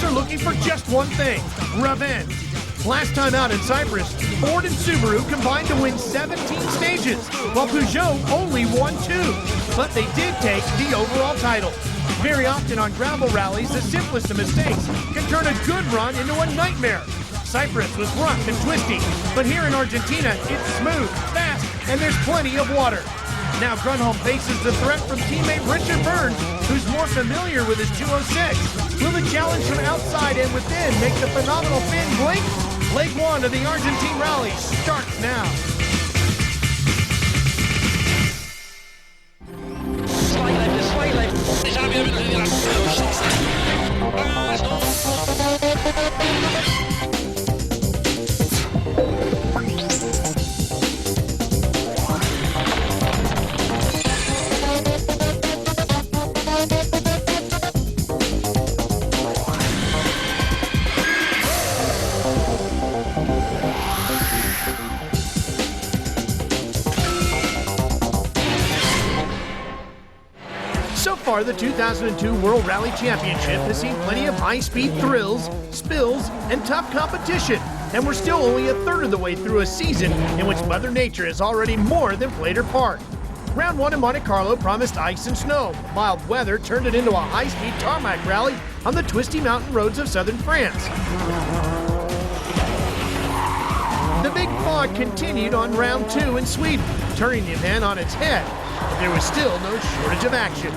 are looking for just one thing: revenge. Last time out in Cyprus, Ford and Subaru combined to win 17 stages, while Peugeot only won 2. But they did take the overall title. Very often on gravel rallies, the simplest of mistakes can turn a good run into a nightmare. Cyprus was rough and twisty, but here in Argentina, it's smooth, fast, and there's plenty of water. Now Grunholm faces the threat from teammate Richard Burns, who's more familiar with his 206. Will the challenge from outside and within make the phenomenal Finn blink? Leg 1 of the Argentine Rally starts now. Slight left. Déjà bien vu la chance. So far, the 2002 World Rally Championship has seen plenty of high-speed thrills, spills, and tough competition. And we're still only a third of the way through a season in which Mother Nature has already more than played her part. Round 1 in Monte Carlo promised ice and snow. Mild weather turned it into a high-speed tarmac rally on the twisty mountain roads of southern France. The big fog continued on round 2 in Sweden, turning the event on its head. But there was still no shortage of action.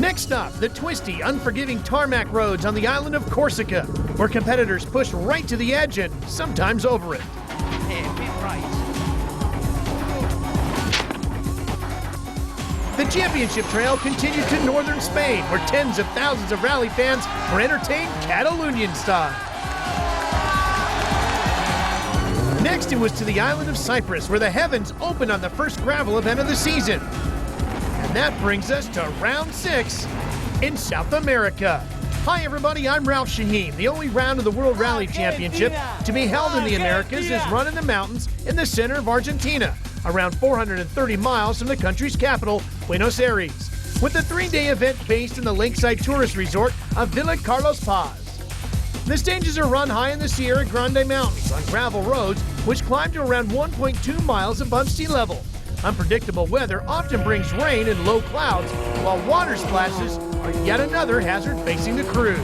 Next up, the twisty, unforgiving tarmac roads on the island of Corsica, where competitors push right to the edge and sometimes over it. The championship trail continued to northern Spain, where tens of thousands of rally fans were entertained Catalonian style. Next, it was to the island of Cyprus, where the heavens opened on the first gravel event of the season. And that brings us to round 6 in South America. Hi everybody, I'm Ralph Shaheen. The only round of the World Rally Championship to be held in the Americas is run in the mountains in the center of Argentina, around 430 miles from the country's capital, Buenos Aires, with the 3-day event based in the lakeside tourist resort of Villa Carlos Paz. The stages are run high in the Sierra Grande Mountains on gravel roads, which climb to around 1.2 miles above sea level. Unpredictable weather often brings rain and low clouds, while water splashes are yet another hazard facing the crews.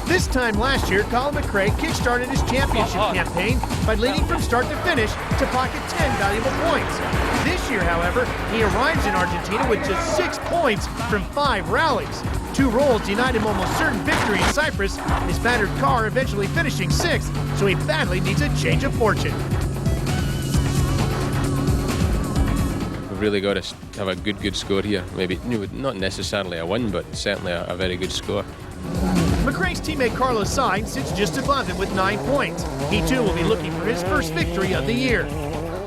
This time last year, Colin McRae kickstarted his championship campaign by leading from start to finish to pocket 10 valuable points. This year, however, he arrives in Argentina with just 6 points from 5 rallies. 2 rolls denied him almost certain victory in Cyprus, his battered car eventually finishing 6th, so he badly needs a change of fortune. We've really got to have a good score here. Maybe not necessarily a win, but certainly a very good score. McRae's teammate Carlos Sainz sits just above him with 9 points. He too will be looking for his first victory of the year.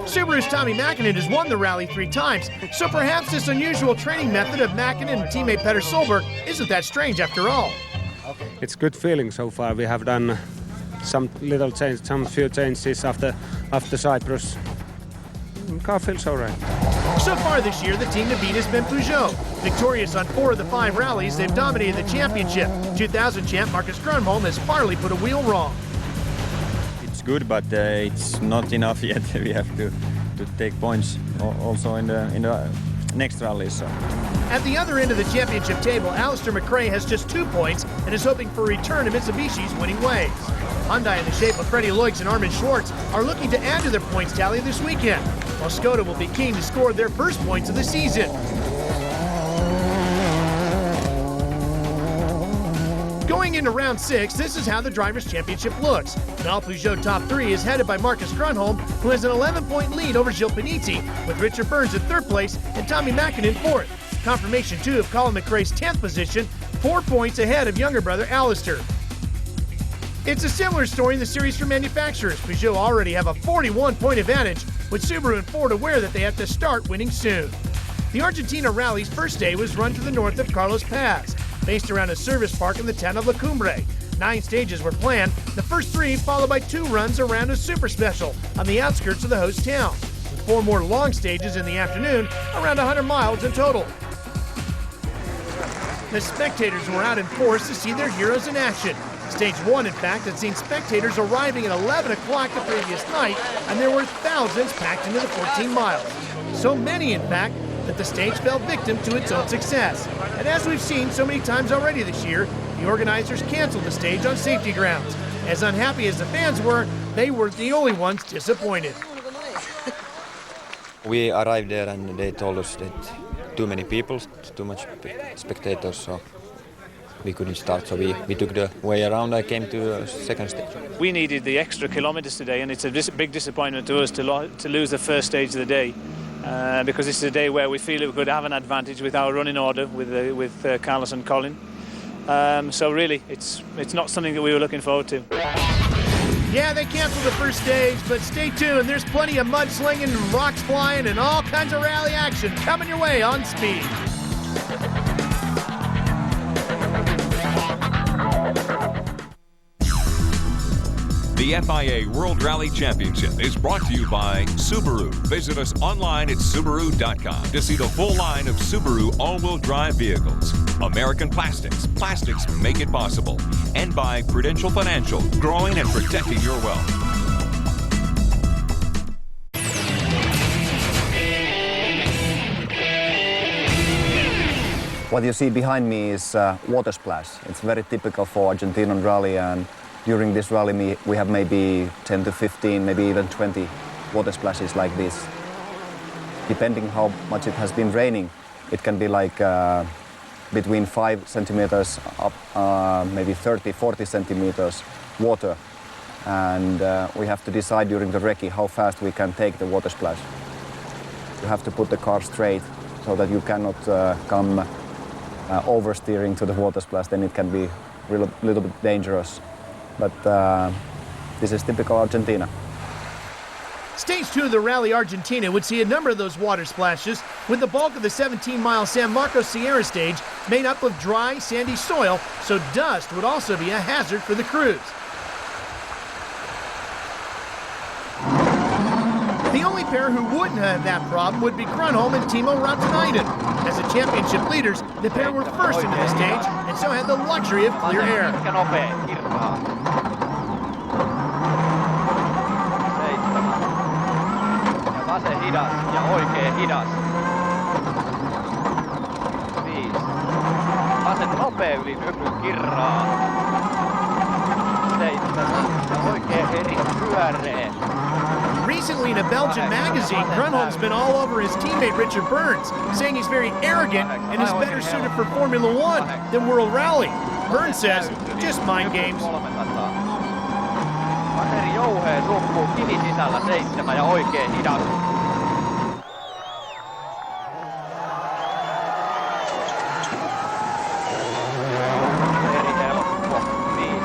Subaru's Tommy Mäkinen has won the rally 3 times, so perhaps this unusual training method of Mäkinen and teammate Petter Solberg isn't that strange after all. It's good feeling so far. We have done some few changes after Cyprus. Car feels all right. So far this year, the team to beat has been Peugeot. Victorious on 4 of the 5 rallies, they've dominated the championship. 2000 champ Marcus Grunholm has finally put a wheel wrong. It's good, but it's not enough yet. We have to take points also in the next rally. So. At the other end of the championship table, Alistair McRae has just 2 points and is hoping for a return to Mitsubishi's winning ways. Hyundai, in the shape of Freddie Loix and Armin Schwartz, are looking to add to their points tally this weekend, while Skoda will be keen to score their first points of the season. Going into round 6, this is how the Drivers' Championship looks. An all Peugeot top 3 is headed by Marcus Grunholm, who has an 11-point lead over Gilles Panizzi, with Richard Burns in 3rd place and Tommy Mäkinen 4th. Confirmation, too, of Colin McRae's 10th position, 4 points ahead of younger brother Alistair. It's a similar story in the series for manufacturers. Peugeot already have a 41-point advantage, with Subaru and Ford aware that they have to start winning soon. The Argentina Rally's first day was run to the north of Carlos Paz, based around a service park in the town of La Cumbre. 9 stages were planned, the first 3 followed by 2 runs around a super special on the outskirts of the host town. 4 more long stages in the afternoon, around 100 miles in total. The spectators were out in force to see their heroes in action. Stage 1, in fact, had seen spectators arriving at 11 o'clock the previous night, and there were thousands packed into the 14 miles. So many, in fact, that the stage fell victim to its own success. And as we've seen so many times already this year, the organizers canceled the stage on safety grounds. As unhappy as the fans were, they weren't the only ones disappointed. We arrived there and they told us that too many people, too much spectators, so we couldn't start. So we took the way around. I came to the second stage. We needed the extra kilometers today, and it's a big disappointment to us to lose the first stage of the day, because this is a day where we feel we could have an advantage with our running order with Carlos and Colin. So really, it's not something that we were looking forward to. Yeah, they canceled the first stage, but stay tuned. There's plenty of mudslinging and rocks flying and all kinds of rally action coming your way on Speed. The FIA World Rally Championship is brought to you by Subaru. Visit us online at Subaru.com to see the full line of Subaru all-wheel drive vehicles. American Plastics. Plastics make it possible. And by Prudential Financial, growing and protecting your wealth. What you see behind me is water splash. It's very typical for Argentinian rally, and during this rally we have maybe 10 to 15, maybe even 20 water splashes like this. Depending how much it has been raining, it can be like between 5 centimeters up, maybe 30, 40 centimeters water. And we have to decide during the recce how fast we can take the water splash. You have to put the car straight so that you cannot come oversteering to the water splash, then it can be a little bit dangerous. But this is typical Argentina. Stage 2 of the Rally Argentina would see a number of those water splashes, with the bulk of the 17-mile San Marcos Sierra stage made up of dry, sandy soil, so dust would also be a hazard for the crews. The only pair who wouldn't have that problem would be Grönholm and Timo Rautanainen. As the championship leaders, the pair were first into the stage and so had the luxury of clear air. Vasen hidas ja oikein hidas. 5. Vasen nopea yli nypyn kirraa. 7. Ja oikein eri pyöreä. Recently in a Belgian magazine, Grönholm's been all over his teammate Richard Burns, saying he's very arrogant and is better suited for Formula One than World Rally. Burns says, just mind games. Pateri Jouheen tuppuu kivi sisällä 7 ja oikein hidas.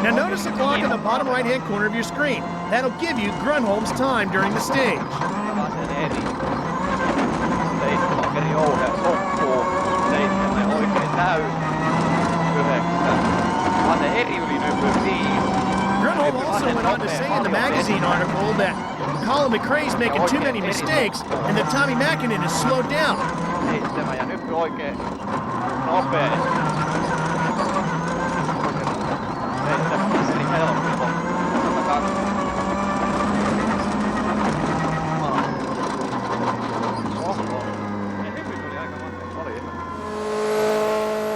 Now notice the clock in the bottom right-hand corner of your screen. That'll give you Grönholm's time during the stage. Vasen eri. 7 Pateri Jouheen tuppuu 7 ja oikein täys. 9. Vasen eri yli nypyn 5. Grönholm also went on to say in the magazine article that Colin McRae's making too many mistakes and that Tommy Mäkinen is slowed down. 7 ja nyppy oikein nopea. 7 Misseli helppo. 102.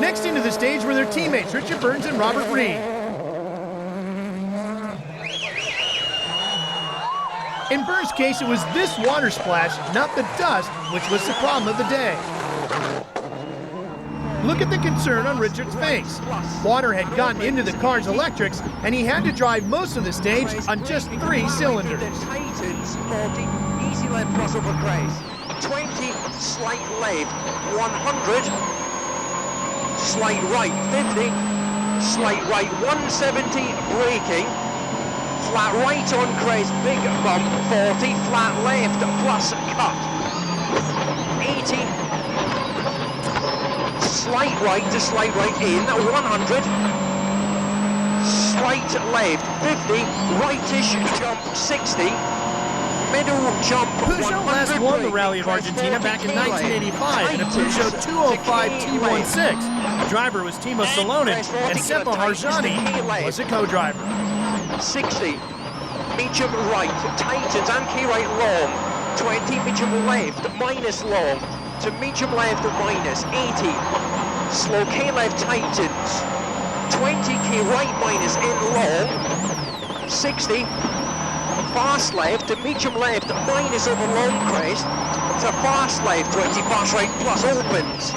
Next into the stage were their teammates, Richard Burns and Robert Reed. In Burns' case, it was this water splash, not the dust, which was the problem of the day. Look at the concern on Richard's face. Water had gotten into the car's electrics, and he had to drive most of the stage on just 3 cylinders. For the easy left crossover craze. 20, slight left, 100, slight right, 50, slight right, 170, braking, flat right on craze, big bump, 40, flat left, plus cut, 80, slight right to slight right in, 100, slight left, 50, rightish jump, 60, middle jump. Peugeot last won the Rally of Argentina back in 1985 in a Peugeot 205 T16. The driver was Timo Salonen, and Seppo Harjani was a co-driver. 60, medium right, tightens and key right long. 20, medium left, minus long. To medium left, minus. 80, slow K left, tightens. 20, key right, minus, in long. 60, fast left, to medium left, minus over long crest. To fast left, 20, fast right, plus opens.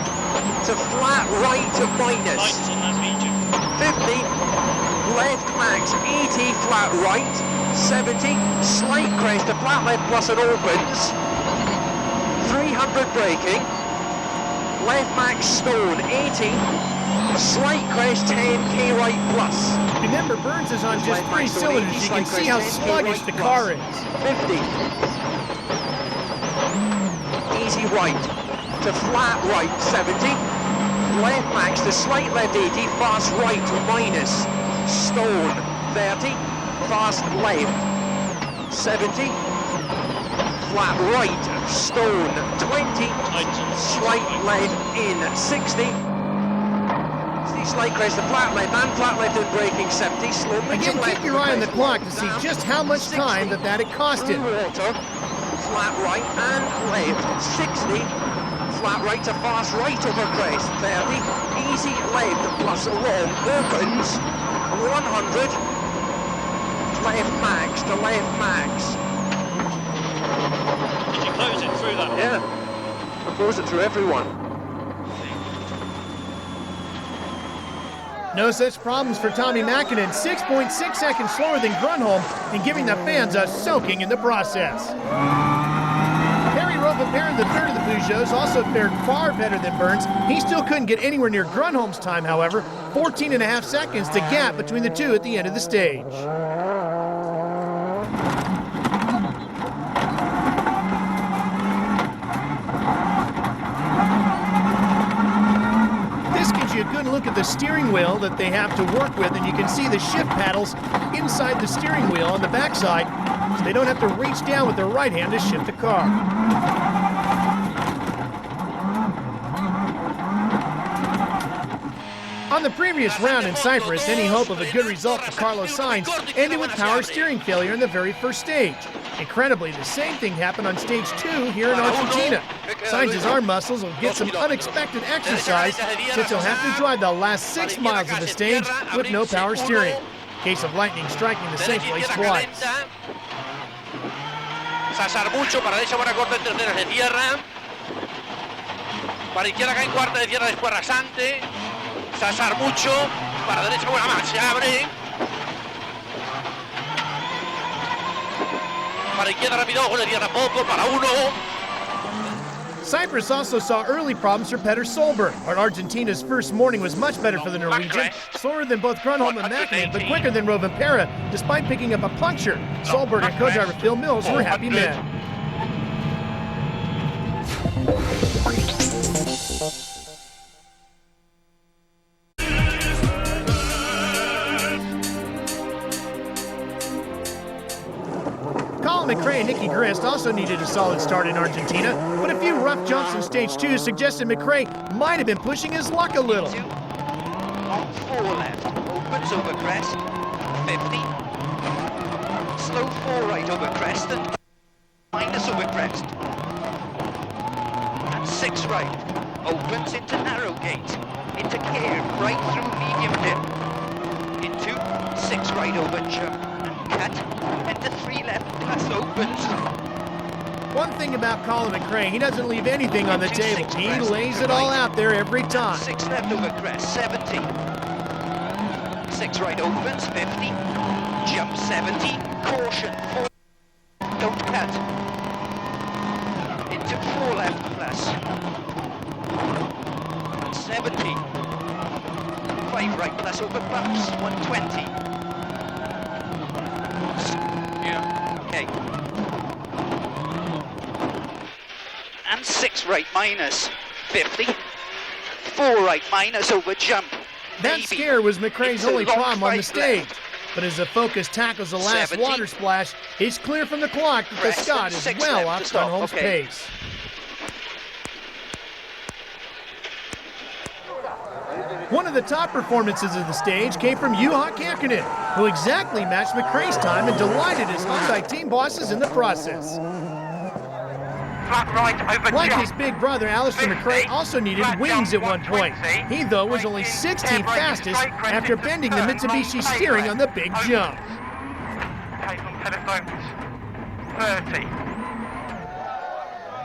To flat right, to minus. 50, left max, 80, flat right. 70, slight crest, to flat left, plus and opens. 300 braking. Left max, stone, 80. Slight crest, 10, K right, plus. Remember, Burns is on just 3 cylinders. You can see how sluggish the car is. 50. Easy right to flat right, 70. Left max to slight left, 80. Fast right to minus. Stone, 30. Fast left, 70. Flat right, stone, 20. Slight left in, 60. Slight crest to flat left and flat left in braking, 70. Slow Again, keep your eye on the clock to see just how much time that it costed. Water, flat right and left, 60. Flat right to fast right over crest, 30. Easy left plus long, opens, 100. Left max to left max. Did you close it through that? Yeah, I close it through everyone. No such problems for Tommy Mäkinen, 6.6 seconds slower than Grönholm, and giving the fans a soaking in the process. Harry Rovanperä, the third of the Peugeots, also fared far better than Burns. He still couldn't get anywhere near Grönholm's time, however, 14.5 seconds to gap between the two at the end of the stage. A good look at the steering wheel that they have to work with, and you can see the shift paddles inside the steering wheel on the backside, so they don't have to reach down with their right hand to shift the car. On the previous round in Cyprus, any hope of a good result for Carlos Sainz ended with power steering failure in the very first stage. Incredibly, the same thing happened on stage 2 here in Argentina. Sainz's arm muscles will get some unexpected exercise since he'll have to drive the last 6 miles of the stage with no power steering. Case of lightning striking the same place twice. Sasar mucho, para derecha buena corta en tercera, se cierra. Para izquierda acá en cuarta, de cierra después rasante. Sasar mucho, para derecha buena más, se abre. Para izquierda rápido, ojo, le cierra poco, para uno. Cyprus also saw early problems for Petter Solberg, but Argentina's first morning was much better for the Norwegian. Slower than both Grönholm and Mäkinen, but quicker than Rovanperä, despite picking up a puncture. Solberg and co-driver Phil Mills were happy men. McRae and Nicky Grist also needed a solid start in Argentina, but a few rough jumps in stage 2 suggested McRae might have been pushing his luck a little. On 4 left, opens over crest, 50. Slow 4 right over crest and minus over crest. And 6 right, opens into narrow gate, into gear, right through medium dip. Into 6 right over jump. Cut, into 3 left, plus opens. One thing about Colin McRae, he doesn't leave anything on the table. He lays it all out there every time. 6 left over crest, 70. 6 right opens, 50. Jump 70. Caution, 4. Don't cut. Into 4 left plus. 70. 5 right plus over bumps, 120. Okay. And 6 right minus, 50. 4 right minus over jump. That scare was McRae's only problem on the stage. But as the Focus tackles the last 70. water splash, it's clear from the clock that the Rest Scot and is 6 well left off to stop. Grönholm's Okay. pace. One of the top performances of the stage came from Juha Kekkonen, who exactly matched McRae's time and delighted his Hyundai team bosses in the process. Flat right over Like jump. his big brother, Alistair McRae also needed Flat wings at jump, one point. 120. He, though, was only 16th fastest after bending the Mitsubishi steering on the big jump. Take on telephones. 30.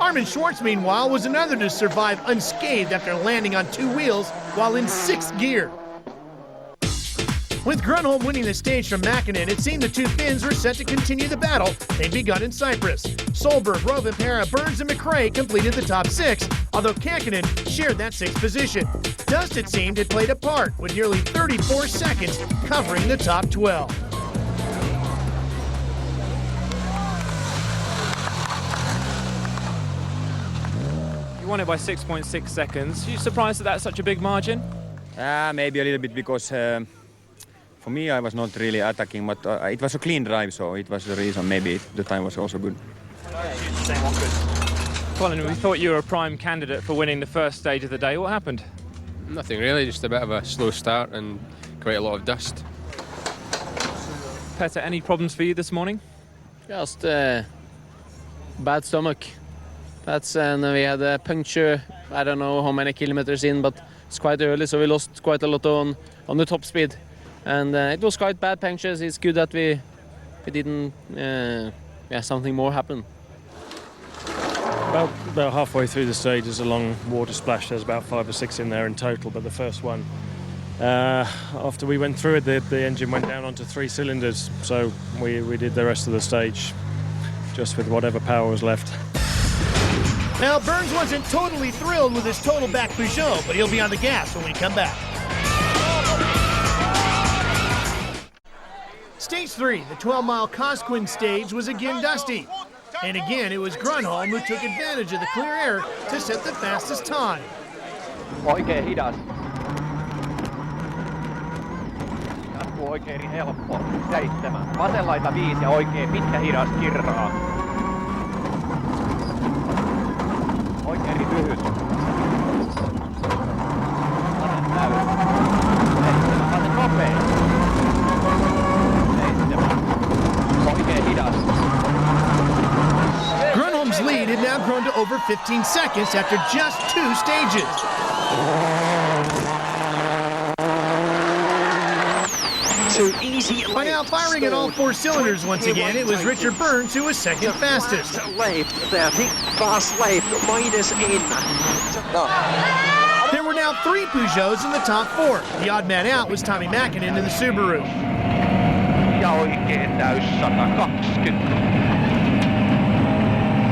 Armin Schwartz, meanwhile, was another to survive unscathed after landing on two wheels while in sixth gear. With Grönholm winning the stage from Mäkinen, it seemed the two Finns were set to continue the battle they'd begun in Cyprus. Solberg, Rovanperä, Burns, and McRae completed the top 6, although Kekkonen shared that 6th position. Dust, it seemed, had played a part, with nearly 34 seconds covering the top 12. You won it by 6.6 seconds. Are you surprised that that's such a big margin? Maybe a little bit because for me I was not really attacking, but it was a clean drive, so it was the reason. Maybe the time was also good. Colin, we thought you were a prime candidate for winning the first stage of the day. What happened? Nothing really, just a bit of a slow start and quite a lot of dust. Petter, any problems for you this morning? Just bad stomach. And we had a puncture, I don't know how many kilometers in, but it's quite early, so we lost quite a lot on the top speed. And it was quite bad punctures. It's good that we didn't, something more happen. About halfway through the stage, there's a long water splash. There's about 5 or 6 in there in total, but the first one, after we went through it, the engine went down onto 3 cylinders, so we did the rest of the stage just with whatever power was left. Now, Burns wasn't totally thrilled with his total back Peugeot, but he'll be on the gas when we come back. Stage 3, the 12-mile Cosquin stage, was again dusty. And again, it was Grönholm who took advantage of the clear air to set the fastest time. Oikein hidas. Jatkuu oikein helppo. 7. Vasen laita 5 ja oikein pitkä hidas kirraa. Oikein lyhyt. Vasen täys. 7. Vasen nopea. 7. Oikein hidas. Grönholm's lead had now grown to over 15 seconds after just 2 stages. Too easy. By now firing at all 4 cylinders once again, it was Richard Burns who was second fastest. Left there, Nick fast left, minus in. There were now 3 Peugeots in the top 4. The odd man out was Tommy Mäkinen in the Subaru. Ja oikein täys 120.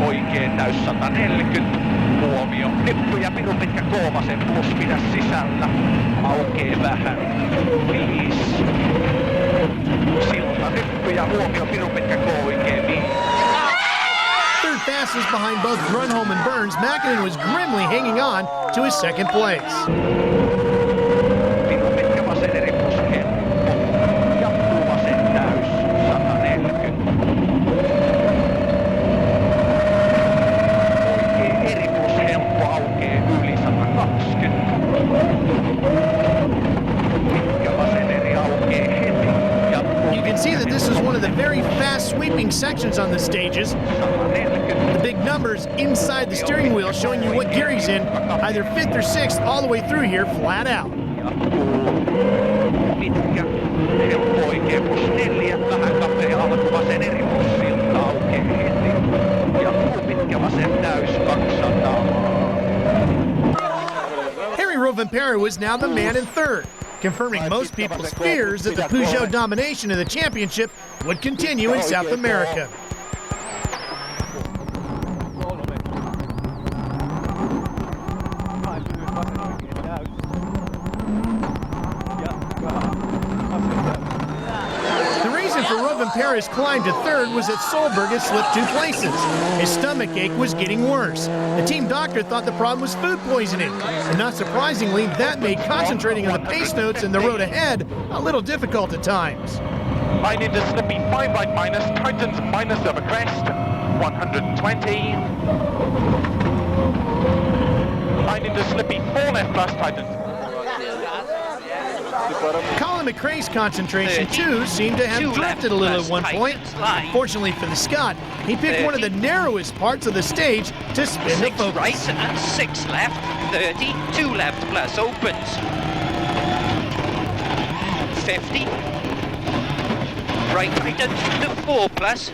Oikein täys 140. Huomio. Nippu ja pirun pitkä Koovasen plus pidä sisällä. Aukee vähän. 5. Silta nippu ja huomio pirun pitkä K oikein 5. Third fastest behind both Grönholm and Burns, Mäkinen was grimly hanging on to his second place. Pirun pitkä vasen eri plus helppo. Jatkuu vasen täys 140. Eri plus helppo aukee yli 120. Pitkä vasen eri aukee heti. You can see that this is one of the very fast sweeping sections on the stages. The big numbers inside the steering wheel showing you what gear he's in, either 5th or 6th, all the way through here, flat out. Pitkä helppo oikein plus 4. Vähän kapea alku vasen eri plus silta aukee heti. Jatkuu pitkä vasen täys 200. Harry Rovanperä was now the man in third, confirming most people's fears that the Peugeot domination of the championship would continue in South America. The reason for Rovanperä's climb to third was that Solberg had slipped 2 places. His stomach ache was getting worse. The team doctor thought the problem was food poisoning, and not surprisingly, that made concentrating on the pace notes and the road ahead a little difficult at times. Line into slippy 5 right minus, tightens minus over crest, 120. Line into slippy 4 left plus, tightens. Colin McRae's concentration, too, seemed to have drifted a little at one point. Fortunately for the Scot, he picked one of the narrowest parts of the stage to spin the focus. Right and 6 left, 30, 2 left plus opens. 50. Right tightens to 4 plus.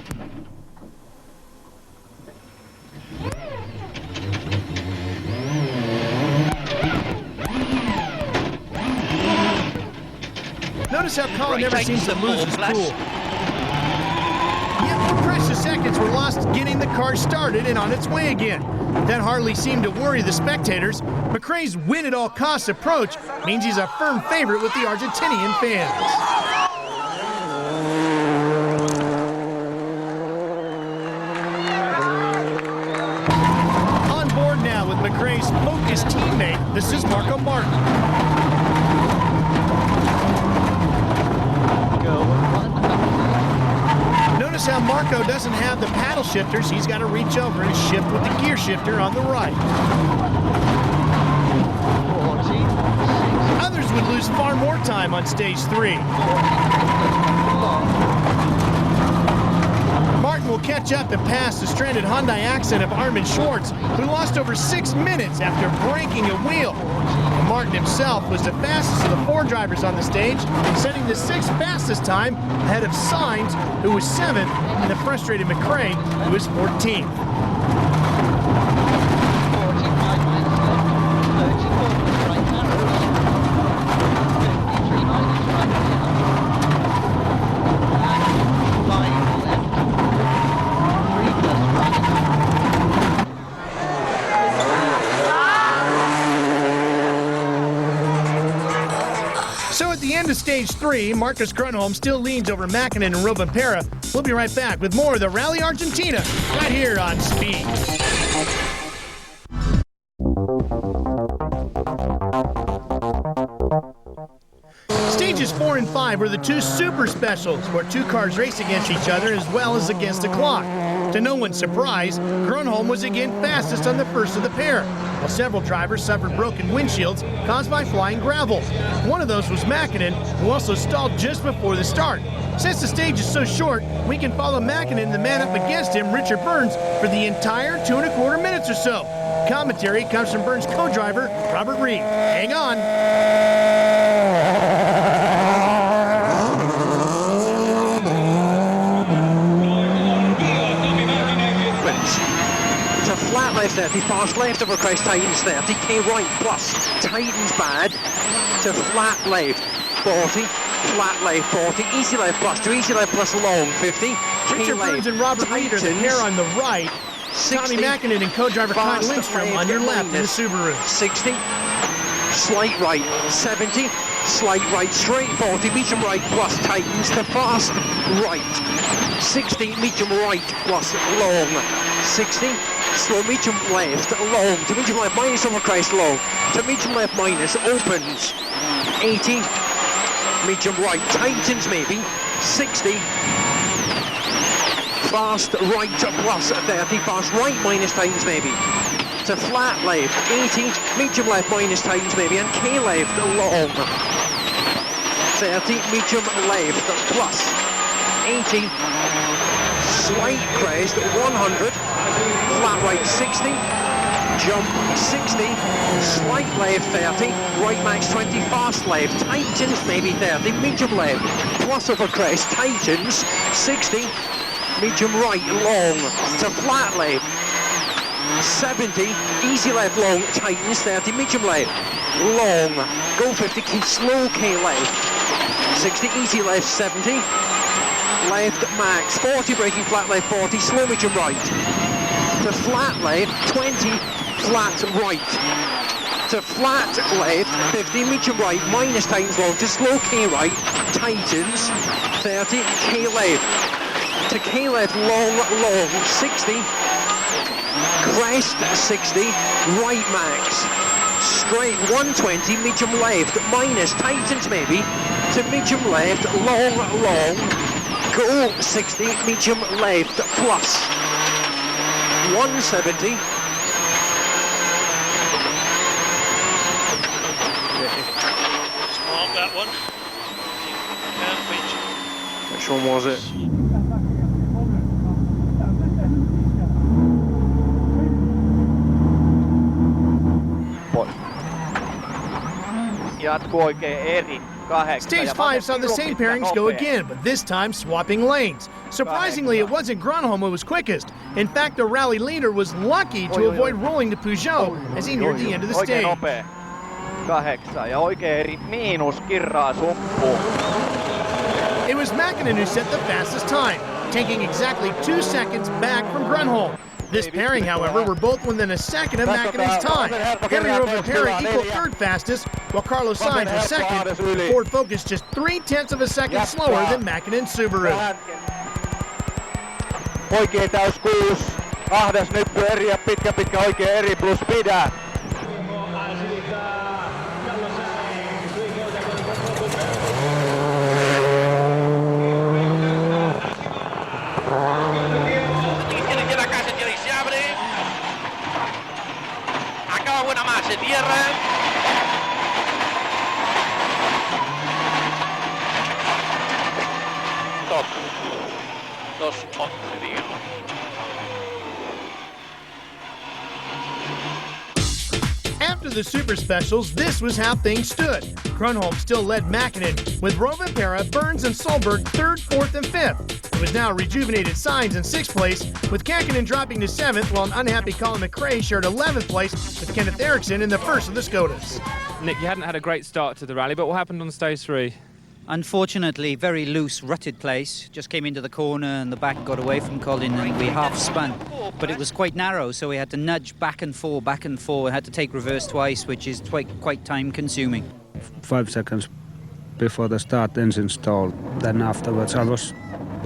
Notice how Colin never seems to lose his cool. Yet precious seconds were lost getting the car started and on its way again. That hardly seemed to worry the spectators. McRae's win-at-all-costs approach means he's a firm favorite with the Argentinian fans. On board now with McRae's focused teammate, this is Marco Martin. Notice how Marco doesn't have the paddle shifters. He's got to reach over and shift with the gear shifter on the right. Others would lose far more time on stage 3. Martin will catch up and pass the stranded Hyundai Accent of Armin Schwartz, who lost over 6 minutes after breaking a wheel. And Martin himself was the fastest of the 4 drivers on the stage, setting the 6th fastest time ahead of Sainz, who was 7th, and the frustrated McRae, who was 14th. So at the end of stage 3, Marcus Grunholm still leans over Mäkinen and Rovanperä. We'll be right back with more of the Rally Argentina right here on Speed. Stages 4 and 5 were the 2 super specials, where 2 cars race against each other as well as against the clock. To no one's surprise, Grunholm was again fastest on the first of the pair, while several drivers suffered broken windshields caused by flying gravel. One of those was Mäkinen, who also stalled just before the start. Since the stage is so short, we can follow Mäkinen and the man up against him, Richard Burns, for the entire 2 1/4 minutes or so. Commentary comes from Burns' co-driver, Robert Reed. Hang on. To flat left 30, fast left over crest, tightens 30, K right plus, tightens bad, to flat left 40, flat left 40, easy left plus to easy left plus long 50, K Richard left, Burns and Robert Reed are the pair on the right. 60, Tommy Mäkinen and co-driver Kyle fast Lindstrom on your left in the Subaru. 60, slight right 70, slight right straight 40, medium right plus tightens to fast right 60, medium right plus long 60, slow medium left long to medium left minus over crest long to medium left minus opens 80, medium right tightens maybe 60, fast right plus 30, fast right minus tightens maybe to flat left 80, medium left minus tightens maybe and K left long 30, medium left plus 80, slight crest 100, flat right 60, jump 60, slight left 30, right max 20, fast left, tightens maybe 30, medium left, plus over crest, tightens 60, medium right long to flat left 70, easy left long, tightens 30, medium left long, go 50, slow K left 60, easy left 70, left max 40, braking flat left 40, slow medium right to flat left 20, flat right to flat left 50, medium right minus tightens long to slow K right, tightens 30, K left to K left long 60, crest 60, right max straight 120, medium left minus tightens maybe to medium left long Cool, 60, medium left, plus 170. Smart that one. Can't beat you. Which one was it? Jatku oikein eri. Stage 5 saw the same pairings go again, but this time swapping lanes. Surprisingly, it wasn't Grönholm who was quickest. In fact, the rally leader was lucky to avoid rolling to Peugeot as he neared the end of the stage. 8 ja oikein eri miinus kirraa suppuun. It was Mäkinen who set the fastest time, taking exactly 2 seconds back from Grönholm. This pairing, however, were both within a second of Mäkinen's time. Henry Rovanperä equal third fastest, while Carlos Sainz was second. Ford Focus just 0.3 of a second slower than Mäkinen's Subaru. Oikein täys 6. Ahdas nyppy eri ja pitkä oikein eri plus pidä. Se tierra. Stop. Dos on video. After the Super Specials, this was how things stood. Grönholm still led Mäkinen, with Rovanperä, Burns, and Solberg 3rd, 4th, and 5th. It was now rejuvenated Sainz in 6th place, with Käkkinen dropping to 7th, while an unhappy Colin McRae shared 11th place with Kenneth Eriksson in the first of the Skodas. Nick, you hadn't had a great start to the rally, but what happened on stage 3? Unfortunately, very loose, rutted place. Just came into the corner and the back got away from Colin and we half spun. But it was quite narrow, so we had to nudge back and forth. We had to take reverse twice, which is quite time consuming. 5 seconds before the start, engine stalled. Then afterwards I was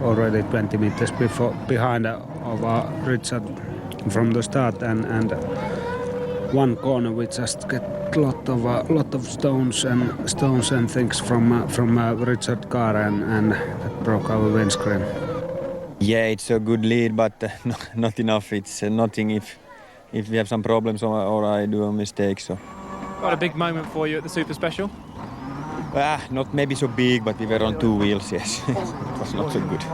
already 20 meters behind of Richard from the start, and one corner we just get lot of stones and things from Richard car, and that broke our windscreen. Yeah, it's a good lead, but not enough. It's nothing if we have some problems or I do a mistake. So. Got a big moment for you at the Super Special? Not maybe so big, but we were on 2 wheels, yes. It was not so good.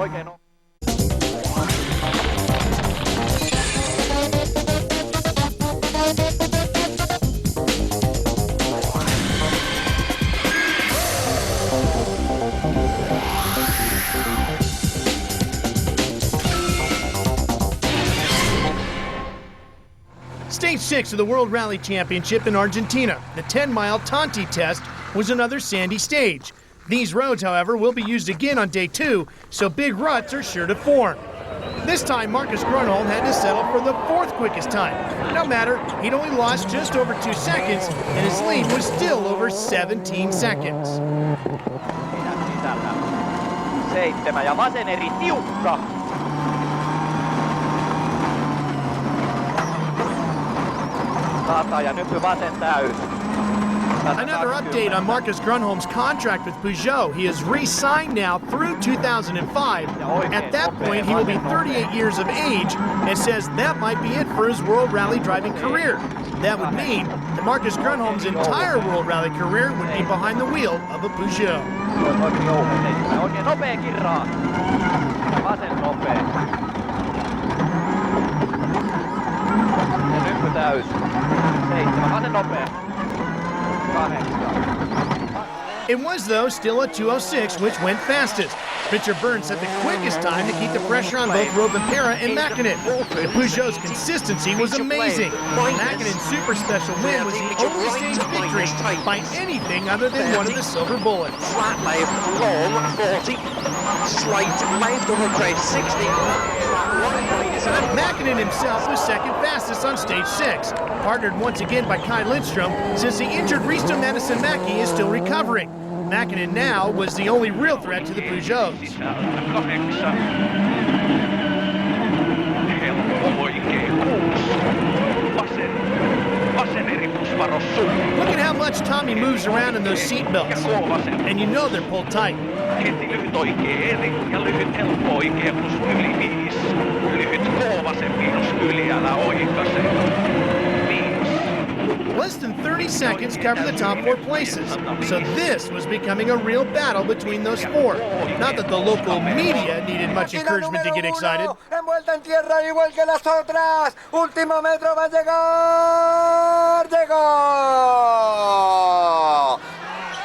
Stage 6 of the World Rally Championship in Argentina. The 10-mile Tanti test was another sandy stage. These roads, however, will be used again on day 2, so big ruts are sure to form. This time, Marcus Grönholm had to settle for the 4th quickest time. No matter, he'd only lost just over 2 seconds, and his lead was still over 17 seconds. 7 ja vasen eri tiukka. Ja nyppy vasen täys. Another update on Marcus Grönholm's contract with Peugeot. He is re-signed now through 2005. At that point, he will be 38 years of age, and says that might be it for his World Rally driving career. That would mean that Marcus Grönholm's entire World Rally career would be behind the wheel of a Peugeot. Oikein nopea kirraa. Vasen nopea. Ja nyppy täys. 7, vasen nopea. 8. It was, though, still a 2:06, which went fastest. Richard Burns set the quickest time to keep the pressure on both Rovanperä and Mäkinen. The Peugeot's consistency was amazing. Mäkinen's Super Special win was the only stage victory by anything other than one of the silver bullets. Flat left, long, 40. Slight left over crest, 60. Mäkinen himself was second fastest on stage 6, partnered once again by Kai Lindstrom, since the injured Risto Mäki is still recovering. Mäkinen now was the only real threat to the Peugeots. Look at how much Tommy moves around in those seat belts. And you know they're pulled tight. Heti lyhyt oikea eri ja lyhyt helppo oikea plus yli 5. Lyhyt K vasen miinus yli, älä oikase. 5. Less than 30 seconds cover the top 4 places. So this was becoming a real battle between those 4. Not that the local media needed much encouragement to get excited. Envuelta en tierra igual que las otras. Último metro va a llegar. ¡Llegó!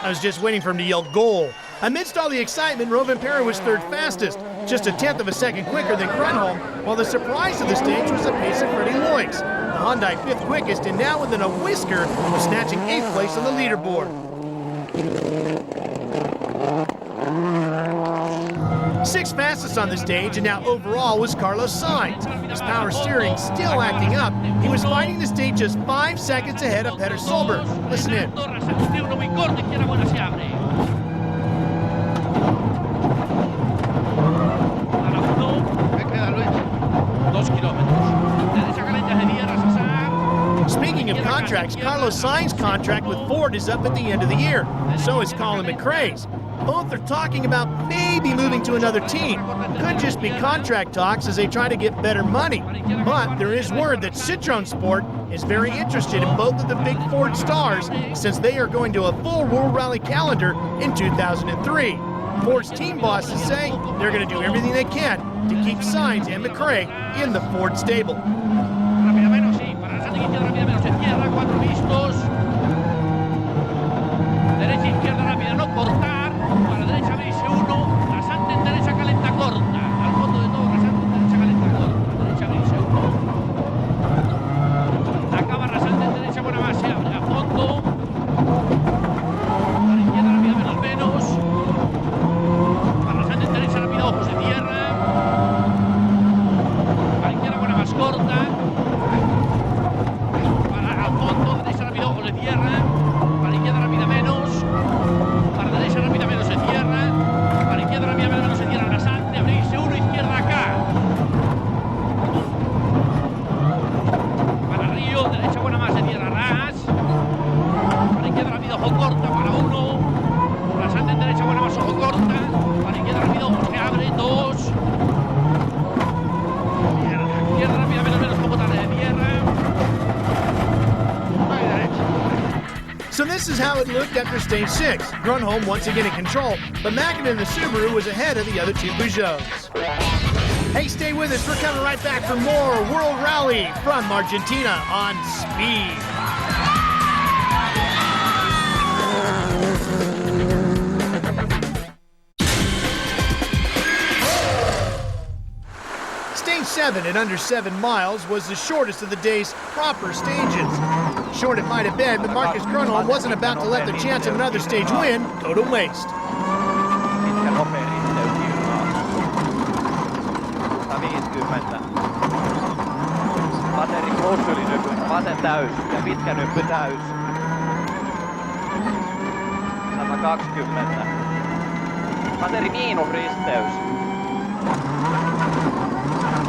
I was just waiting for him to yell goal. Amidst all the excitement, Rovanperä was third fastest, just a tenth of a second quicker than Grönholm, while the surprise of the stage was the pace of Freddie Loix, the Hyundai 5th quickest and now within a whisker of snatching 8th place on the leaderboard. 6th fastest on the stage and now overall was Carlos Sainz. His power steering still acting up. He was fighting the stage just 5 seconds ahead of Petter Solberg. Listen in. Speaking of contracts, Carlos Sainz's contract with Ford is up at the end of the year. So is Colin McRae's. Both are talking about maybe moving to another team. Could just be contract talks as they try to get better money. But there is word that Citroën Sport is very interested in both of the big Ford stars since they are going to a full World Rally calendar in 2003. Ford's team bosses say they're going to do everything they can to keep Sainz and McRae in the Ford stable. Derecha, izquierda rápida, no cortar. Para derecha abrirse uno. Rasante en derecha, calenta corta. Al fondo de todo, rasante en derecha, calenta corta. Derecha abrirse uno. Acaba rasante en derecha, buena base. Abre a fondo. Para izquierda rápida, menos. Para rasante en derecha, rápida, ojos de tierra. Para izquierda, buena más corta. Para al fondo, derecha rápida, ojos de tierra. Para izquierda rápida menos, para derecha rápida menos se cierra, para izquierda rápida menos se cierra rasante, abrirse uno, izquierda acá. Para Río, derecha buena más se cierra ras, para izquierda rápida ojo corta para uno, rasante en derecha buena más ojo corta, para izquierda rápida ojo se abre, 2. Izquierda rápida menos poco tarde de tierra. So this is how it looked after stage 6. Grönholm once again in control, but Mäkinen in the Subaru was ahead of the other 2 Peugeots. Hey, stay with us. We're coming right back for more World Rally from Argentina on Speed. Stage 7 at under 7 miles was the shortest of the day's proper stages. Short it might have been, but Marcus Grönholm wasn't about to let the chance of another stage win go to waste. Pitkä nopea risteys ilmaa. 150. Pateri plus yli nypy, vasen täys ja pitkä nyppy täys. 120. Pateri miinus risteys.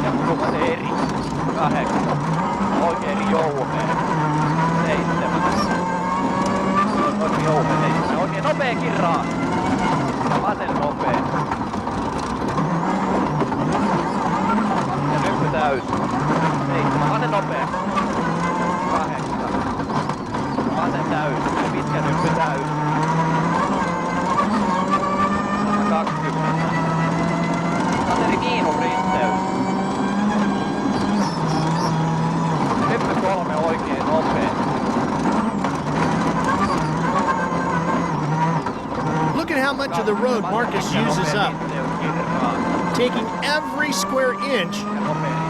Ja Pateri 8. Oikein jouheen. 7. Oikein jouheen 7. Oikein nopea kirraa. Vasen nopea. Ja nyppy täys. 7. Vasen nopea. 8. Vasen täys. Ja pitkä nyppy täys. 120. Pateri miinus risteys. Nyppy 3 oikein nopea. Look at how much of the road Marcus uses up, taking every square inch,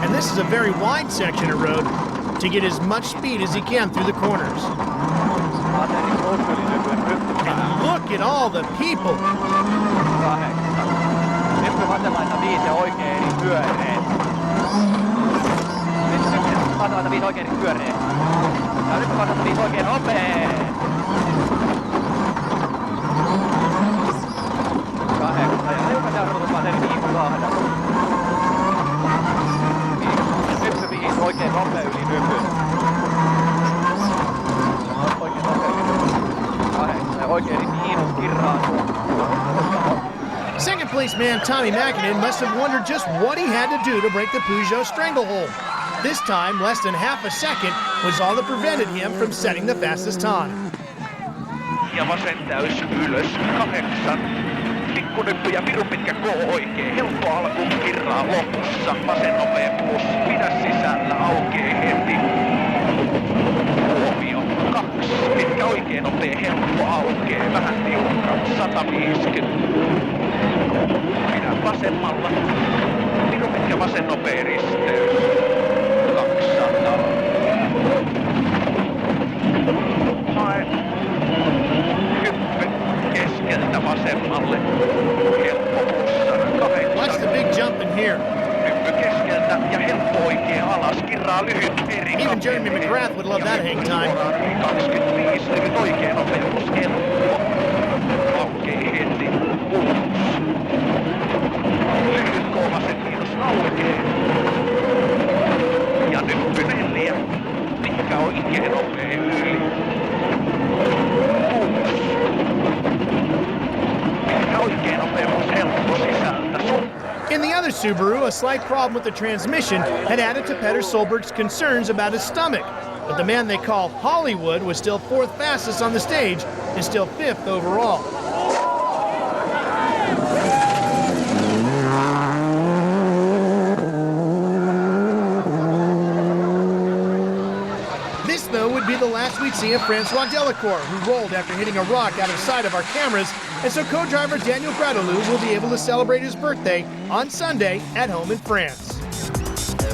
and this is a very wide section of road, to get as much speed as he can through the corners. And look at all the people. Nyppy vasemmaista 5 oikein eri pyöreet. Vasemmaista 5 oikein eri pyöreet. Ja nyppy vasemmaista 5 oikein nopee. 8 ja hiukan jarrutus vaan eri viikon kahda. Nyppy 5 oikein nopea yli nypyn. Oikein nopea yli nypyn. oikein miinuskirraan. Second place man Tommy Mäkinen must have wondered just what he had to do to break the Peugeot stranglehold. This time, less than half a second was all that prevented him from setting the fastest time. Ja vasen täys ylös, 8. Pikkunyppy ja pirun pitkä K oikein. Helppo alku kirraa lopussa. Vasen nopea plus, pidä sisällä, aukee heti. Huomio, 2. Pitkä oikein nopea, helppo aukee. Vähän tiukka, 150. Pidä vasemmalla. Pirun pitkä vasen nopea risteys. 200. Hae. Hyppy keskeltä vasemmalle. Helppo plussana 8. Watch the big jump in here. Hyppy keskeltä ja helppo oikein alas. Kirraa lyhyt eri. Even Jeremy McGrath would love that hang time. 25. Lyhyt oikein nopeus. Helppo. Aukee heti. Lyhyt kolmasen miinus aukee. Ja nyppy 4. Pitkä oikein nopea yli. Pitkä oikein nopeus helppo sisältä. In the other Subaru, a slight problem with the transmission had added to Petter Solberg's concerns about his stomach. But the man they call Hollywood was still 4th fastest on the stage and still 5th overall. This, though, would be the last we'd see of Francois Delacour, who rolled after hitting a rock out of sight of our cameras, and so co-driver Daniel Bradalou will be able to celebrate his birthday on Sunday at home in France.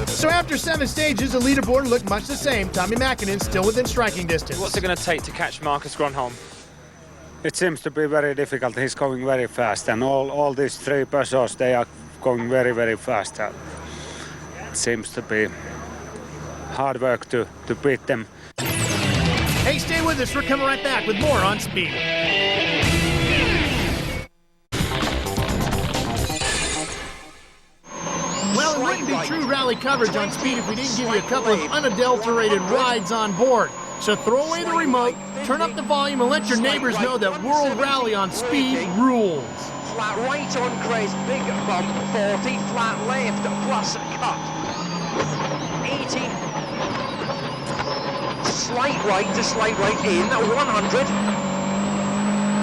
So after 7 stages, the leaderboard looked much the same. Tommy Mäkinen still within striking distance. What's it going to take to catch Marcus Gronholm? It seems to be very difficult. He's going very fast, and all these 3 Peugeots, they are going very, very fast. It seems to be hard work to beat them. Hey, stay with us. We're coming right back with more on Speed. Well, it wouldn't be true rally coverage on Speed if we didn't give you a couple of unadulterated rides on board. So throw away the remote, turn up the volume, and let your neighbors know that World Rally on Speed rules. Flat right on Craze, big bump, 40, flat left, plus cut. 80. Slight right to slight right in, 100.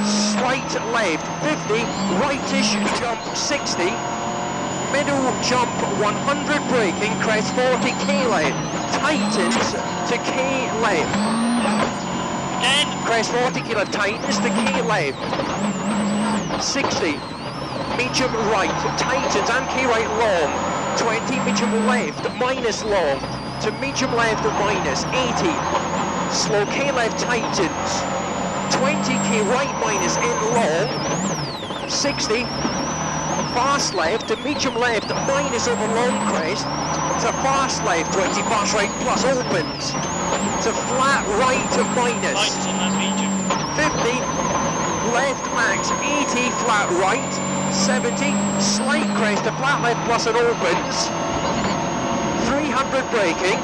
Slight left, 50. Rightish jump, 60. Middle jump, 100 braking, crest 40, K left. Tightens to K left. And crest 40, K left, tightens to K left. 60. Medium right, tightens and K right long. 20, medium left, minus long. To medium left, minus 80. Slow K left, tightens. 20, K right, minus in long. 60. Fast left to medium left, minus over long crest, to fast left, 20, fast right plus opens, to flat right to minus, 50, left max, 80, flat right, 70, slight crest to flat left plus and opens, 300 braking,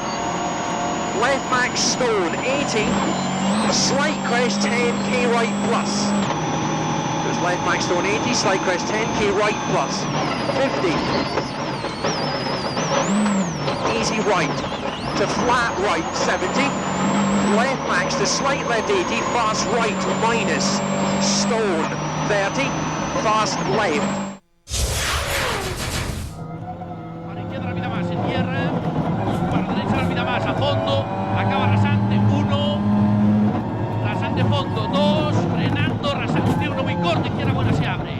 left max stone, 80, slight crest, 10, K right plus. Left max stone 80, slight crest 10, K right plus 50. Easy right to flat right 70. Left max to slight left 80, fast right minus stone 30, fast left. Para izquierda rápida más, se cierra. Para derecha rápida más, a fondo. Acaba rasante, 1. Rasante fondo, 2. Frenando, rasante 1, muy corto. Izquierda buena, se abre.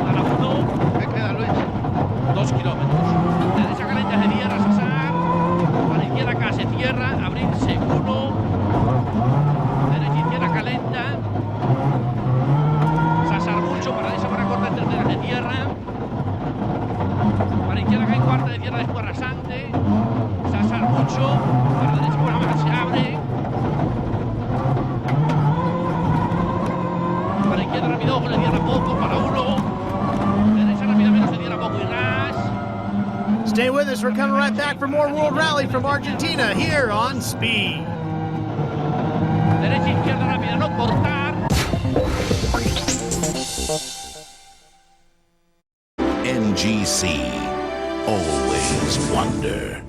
A la 1. ¿Qué queda, Luis? 2 kilómetros. Derecha caliente, se cierra, Sasar. Para izquierda acá, se cierra. Abrirse, 1. Derecha, izquierda calenta. Sasar mucho, para derecha, para corta, tercera, se cierra. Para izquierda acá en cuarta, de izquierda después rasante. Sasar mucho. Para derecha, buena más, se abre. Para izquierda rápido, ojo, le cierra poco, para 1. Derecha rápida menos, se cierra poco y ras. Stay with us. We're coming right back for more World Rally from Argentina here on Speed. Derecha, izquierda rápida, no cortar. NGC, always wonder.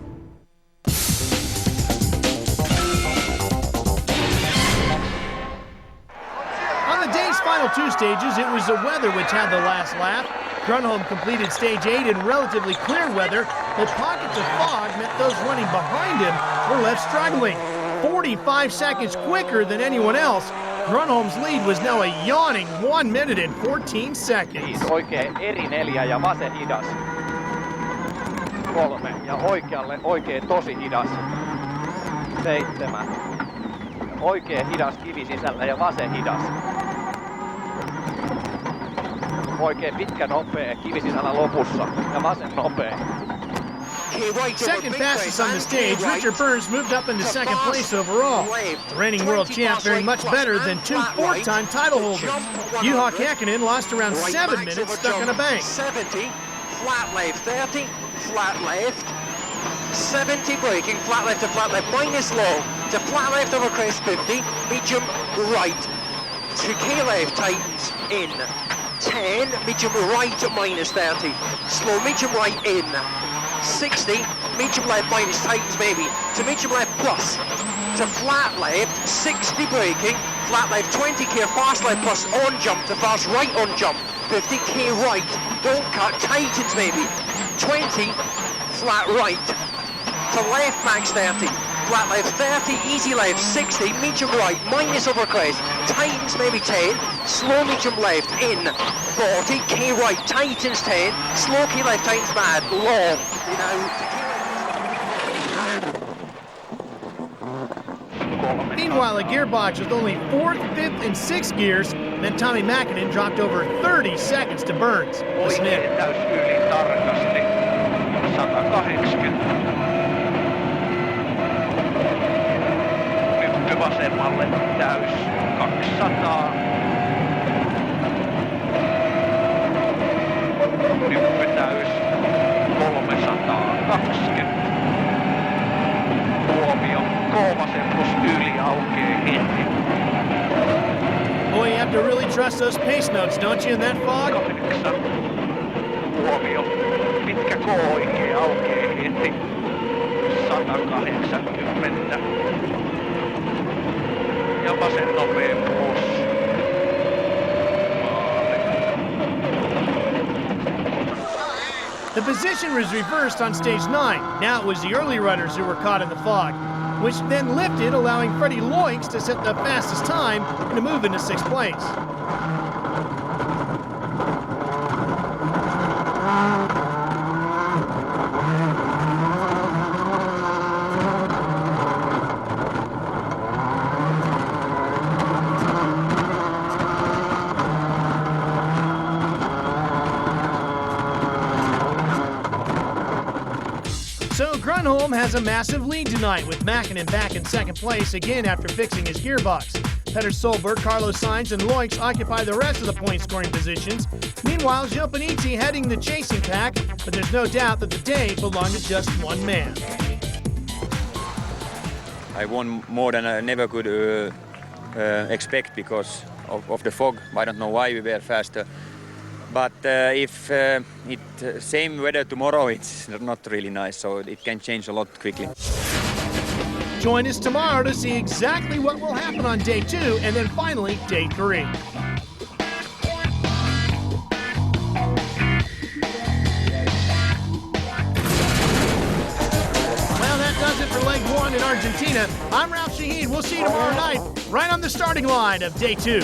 On the day's final two stages, it was the weather which had the last laugh. Grunholm completed stage 8 in relatively clear weather, but pockets of fog meant those running behind him were left struggling. 45 seconds quicker than anyone else, Grunholm's lead was now a yawning 1 minute and 14 seconds. Oikein eri 4 ja vasen hidas. 3 ja oikealle oikein tosi hidas. 7. Oikein hidas kivi sisällä ja vasen hidas. Oikein pitkä nopea kivi sisällä lopussa ja vasen nopea. Second fastest on the stage, Richard Burns moved up into second place overall. The reigning world champ faring much better than two four-time title holders. Juha Käkkönen lost around 7 minutes stuck on a bank. 70, flat left 30, flat left, 70 braking, flat left to flat left, minus low, to flat left over crest 50, medium right, to K left tightens in, 10, medium right minus 30, slow medium right in, 60, medium left minus tightens maybe, to medium left plus, to flat left, 60 braking, flat left 20k fast left plus on jump to fast right on jump, 50k right, don't cut, tightens maybe, 20, flat right, to left max 30, flat left 30, easy left 60, medium right, minus over crest, tightens maybe 10, slow medium left in, 40, K right, tightens 10, slow K left, tightens bad, long, you know. Meanwhile, a gearbox with only 4th, 5th, and 6th gears meant Tommy Mäkinen dropped over 30 seconds to Burns. Listen in. Yli tarkasti 180. Nyppy vasemmalle täys 200. Nyppy täys 320. Tuomio kolmasennus yli aukee heti. Boy, you have to really trust those pace notes, don't you, in that fog? 8. Tuomio pitkä K oikein aukee heti. 180. Ja vasen nopea plus. The position was reversed on stage 9. Now it was the early runners who were caught in the fog, which then lifted, allowing Freddie Loix to set the fastest time and to move into 6th place. So Grunholm has a massive lead tonight, with Mäkinen back in 2nd place again after fixing his gearbox. Petter Solberg, Carlos Sainz, and Loix occupy the rest of the point-scoring positions. Meanwhile, Gio Panizzi heading the chasing pack, but there's no doubt that the day belonged to just one man. I won more than I never could expect because of the fog. I don't know why we were faster. But if same weather tomorrow, it's not really nice, so it can change a lot quickly. Join us tomorrow to see exactly what will happen on day 2 and then finally day 3. Well, that does it for leg 1 in Argentina. I'm Ralph Shaheen. We'll see you tomorrow night right on the starting line of day 2.